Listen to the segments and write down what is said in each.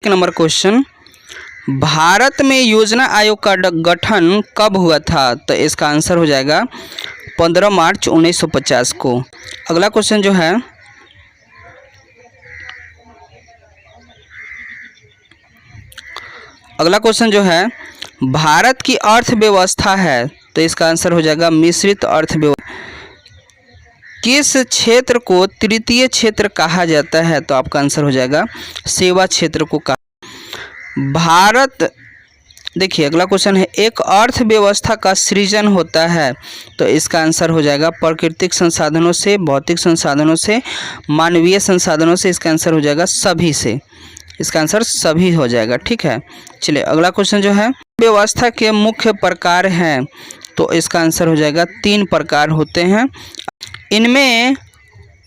एक number question, Bharat में योजना आयोग का गठन कब हुआ था? तो इसका आंसर हो जाएगा 15 मार्च 1950 को। अगला क्वेश्चन जो है, भारत की अर्थव्यवस्था है, तो इसका आंसर हो जाएगा मिश्रित अर्थव्यवस्था। किस क्षेत्र को तृतीय क्षेत्र कहा जाता है? तो आपका आंसर हो जाएगा सेवा क्षेत्र को कहा। भारत, देखिए अगला क्वेश्चन है, एक अर्थव्यवस्था का सृजन होता है, तो इसका आंसर हो जाएगा प्राकृतिक संसाधनों से, भौतिक संसाधनों से, मानवीय संसाधनों से। इसका आंसर हो जाएगा सभी से। इसका आंसर सभी हो जाएगा। ठीक है, चलिए अगला क्वेश्चन जो है, व्यवस्था के मुख्य प्रकार हैं, तो इसका आंसर हो जाएगा 3 प्रकार होते हैं। इनमें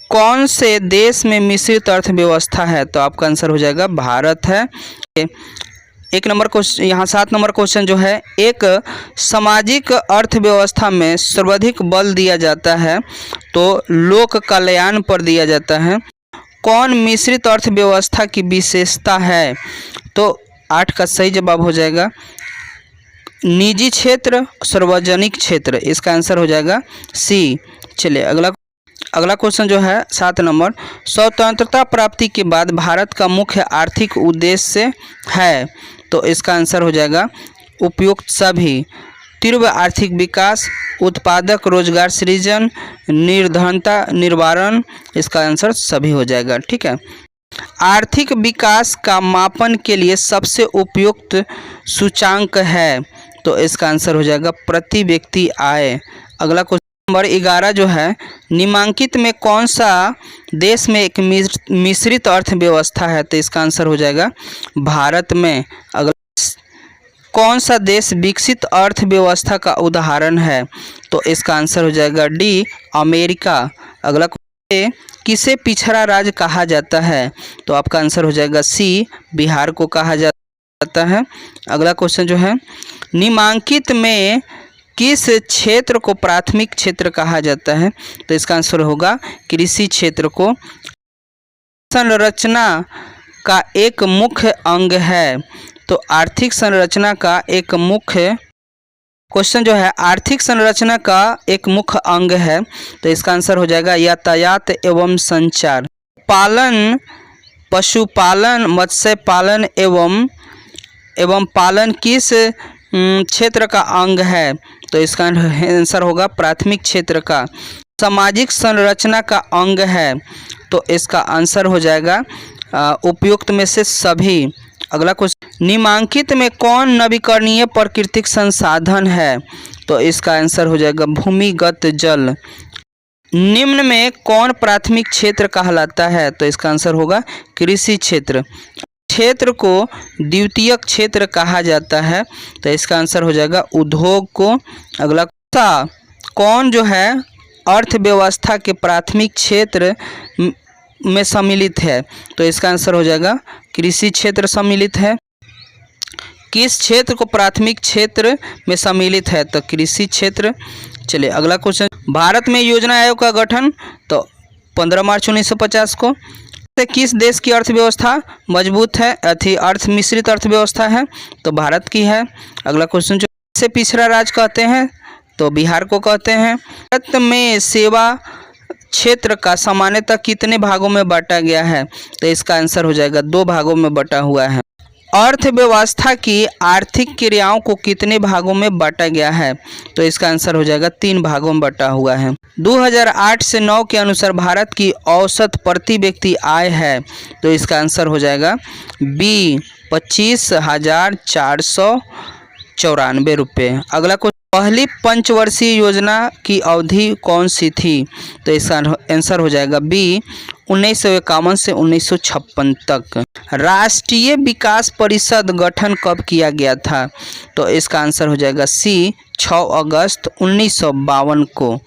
कौन से देश में मिश्रित अर्थव्यवस्था है? तो आपका आंसर हो जाएगा भारत है। एक नंबर क्वेश्चन, यहाँ 7 नंबर क्वेश्चन जो है, एक सामाजिक अर्थव्यवस्था में सर्वाधिक बल दिया जाता है, तो लोक कल्याण पर दिया जाता है। कौन मिश्रित अर्थव्यवस्था की विशेषता है? तो 8 का सही जवाब हो जाएगा निजी क्षेत्र, सार्वजनिक क्षेत्र। इसका आंसर हो जाएगा सी। चलिए अगला क्वेश्चन जो है 7 नंबर, स्वतंत्रता प्राप्ति के बाद भारत का मुख्य आर्थिक उद्देश्य है, तो इसका आंसर हो जाएगा उपयुक्त सभी। तीव्र आर्थिक विकास, उत्पादक रोजगार सृजन, निर्धनता निवारण। इसका आंसर सभी हो जाएगा। ठीक है, आर्थिक विकास का मापन के लिए सबसे उपयुक्त सूचांक है, तो इसका आंसर हो जाएगा प्रति व्यक्ति आय। अगला क्वेश्चन नंबर 11 जो है, निम्नलिखित में कौन सा देश में एक मिश्रित अर्थव्यवस्था है? तो इसका आंसर हो जाएगा भारत में। अगला, कौन सा देश विकसित अर्थव्यवस्था का उदाहरण है? तो इसका आंसर हो जाएगा डी, अमेरिका। अगला, किसे पिछड़ा राज्य कहा जाता है? तो आपका आंसर हो जाएगा सी, बिहार को कहा जाता है। अगला क्वेश्चन जो है, निम्नलिखित में किस क्षेत्र को प्राथमिक क्षेत्र कहा जाता है? तो इसका आंसर होगा कृषि क्षेत्र को। संरचना का एक मुख्य अंग है, तो आर्थिक संरचना का एक मुख्य, क्वेश्चन जो है आर्थिक संरचना का एक मुख्य अंग है, तो इसका आंसर हो जाएगा यातायात एवं संचार। पालन, पशुपालन, मत्स्य पालन एवं पालन किस क्षेत्र का अंग है? तो इसका आंसर होगा प्राथमिक क्षेत्र का। सामाजिक संरचना का अंग है, तो इसका आंसर हो जाएगा उपयुक्त में से सभी। अगला क्वेश्चन, निम्नलिखित में कौन नवीकरणीय प्राकृतिक संसाधन है? तो इसका आंसर हो जाएगा भूमिगत जल। निम्न में कौन प्राथमिक क्षेत्र कहलाता है? तो इसका आंसर होगा कृषि क्षेत्र। क्षेत्र को द्वितीयक क्षेत्र कहा जाता है, तो इसका आंसर हो जाएगा उद्योग को। अगला, कौन जो है अर्थव्यवस्था के प्राथमिक क्षेत्र में सम्मिलित है? तो इसका आंसर हो जाएगा कृषि क्षेत्र सम्मिलित है। किस क्षेत्र को प्राथमिक क्षेत्र में सम्मिलित है? तो कृषि क्षेत्र। चलिए अगला क्वेश्चन, भारत में योजना आयोग का गठन तो 15 मार्च 1950 को। किस देश की अर्थव्यवस्था मजबूत है, मिश्रित अर्थव्यवस्था है? तो भारत की है। अगला क्वेश्चन, जो से पिछड़ा राज्य कहते हैं? तो बिहार को कहते हैं। भारत में सेवा क्षेत्र का सामान्यतः कितने भागों में बांटा गया है? तो इसका आंसर हो जाएगा 2 भागों में बटा हुआ है। अर्थव्यवस्था की आर्थिक क्रियाओं को कितने भागों में बांटा गया है? तो इसका आंसर हो जाएगा 3 भागों में बटा हुआ है। 2008 से 9 के अनुसार भारत की औसत प्रति व्यक्ति आय है, तो इसका आंसर हो जाएगा बी, 25,494 रुपये। अगला क्वेश्चन, पहली पंचवर्षीय योजना की अवधि कौन सी थी? तो इसका आंसर हो जाएगा बी, 1951 से 1956 तक। राष्ट्रीय विकास परिषद गठन कब किया गया था? तो इसका आंसर हो जाएगा सी, 6 अगस्त 1952 को।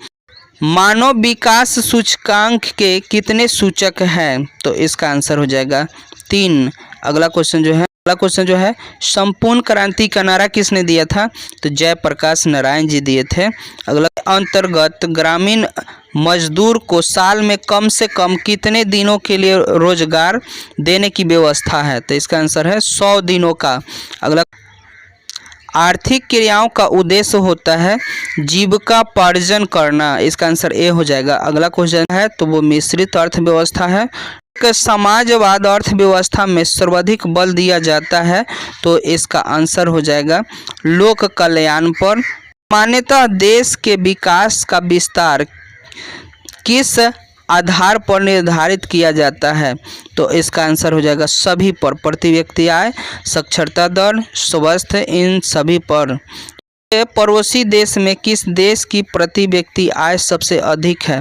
मानव विकास सूचकांक के कितने सूचक हैं? तो इसका आंसर हो जाएगा 3। अगला क्वेश्चन जो है संपूर्ण क्रांति का नारा किसने दिया था? तो जयप्रकाश नारायण जी दिए थे। अगला, अंतर्गत ग्रामीण मजदूर को साल में कम से कम कितने दिनों के लिए रोजगार देने की व्यवस्था है? तो इसका आंसर है 100 दिनों का। अगला, आर्थिक क्रियाओं का उद्देश्य होता है जीविकापार्जन करना। इसका आंसर ए हो जाएगा। अगला क्वेश्चन है तो वो मिश्रित अर्थव्यवस्था है। समाजवाद अर्थव्यवस्था में सर्वाधिक बल दिया जाता है, तो इसका आंसर हो जाएगा लोक कल्याण पर। सामान्यतः देश के विकास का विस्तार किस आधार पर निर्धारित किया जाता है? तो इसका आंसर हो जाएगा सभी पर। प्रति व्यक्ति आय, साक्षरता दर, स्वास्थ्य, इन सभी पर। पड़ोसी देश में किस देश की प्रति व्यक्ति आय सबसे अधिक है?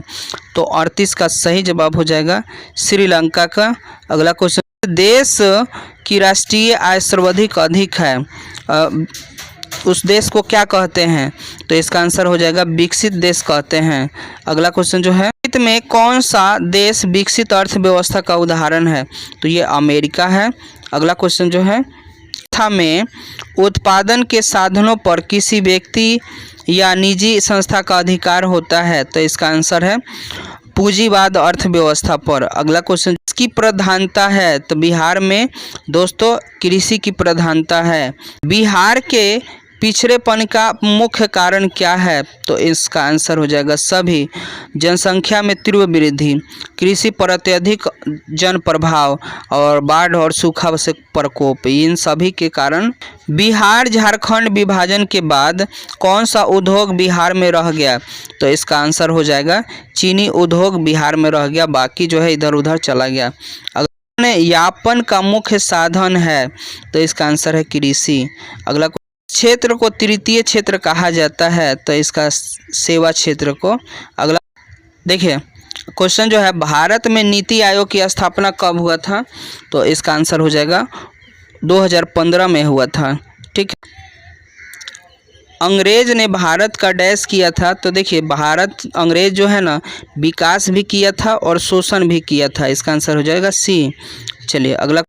तो 38 का सही जवाब हो जाएगा श्रीलंका का। अगला क्वेश्चन, देश की राष्ट्रीय आय सर्वाधिक अधिक है, उस देश को क्या कहते हैं? तो इसका आंसर हो जाएगा विकसित देश कहते हैं। अगला क्वेश्चन जो है, में कौन सा देश विकसित अर्थव्यवस्था का उदाहरण है? तो ये अमेरिका है। अगला क्वेश्चन जो है, में उत्पादन के साधनों पर किसी व्यक्ति या निजी संस्था का अधिकार होता है? तो इसका आंसर है पूंजीवाद अर्थव्यवस्था पर। अगला क्वेश्चन, किसकी प्रधानता है? तो बिहार में दोस्तों कृषि की प्रधानता है। बिहार के पिछड़ेपन का मुख्य कारण क्या है? तो इसका आंसर हो जाएगा सभी। जनसंख्या में तीव्र वृद्धि, कृषि पर अत्यधिक जन प्रभाव और बाढ़ और सूखा से प्रकोप, इन सभी के कारण बिहार झारखंड विभाजन के बाद कौन सा उद्योग बिहार में रह गया? तो इसका आंसर हो जाएगा चीनी उद्योग बिहार में रह गया, बाकी जो है इधर उधर चला गया। अगर यापन का मुख्य साधन है तो इसका आंसर है कृषि। अगला क्षेत्र को तृतीय क्षेत्र कहा जाता है, तो इसका सेवा क्षेत्र को। अगला देखिए क्वेश्चन जो है, भारत में नीति आयोग की स्थापना कब हुआ था? तो इसका आंसर हो जाएगा 2015 में हुआ था। ठीक है, अंग्रेज ने भारत का डैश किया था। तो देखिए भारत अंग्रेज जो है ना विकास भी किया था और शोषण भी किया था। इसका आंसर हो जाएगा सी। चलिए अगला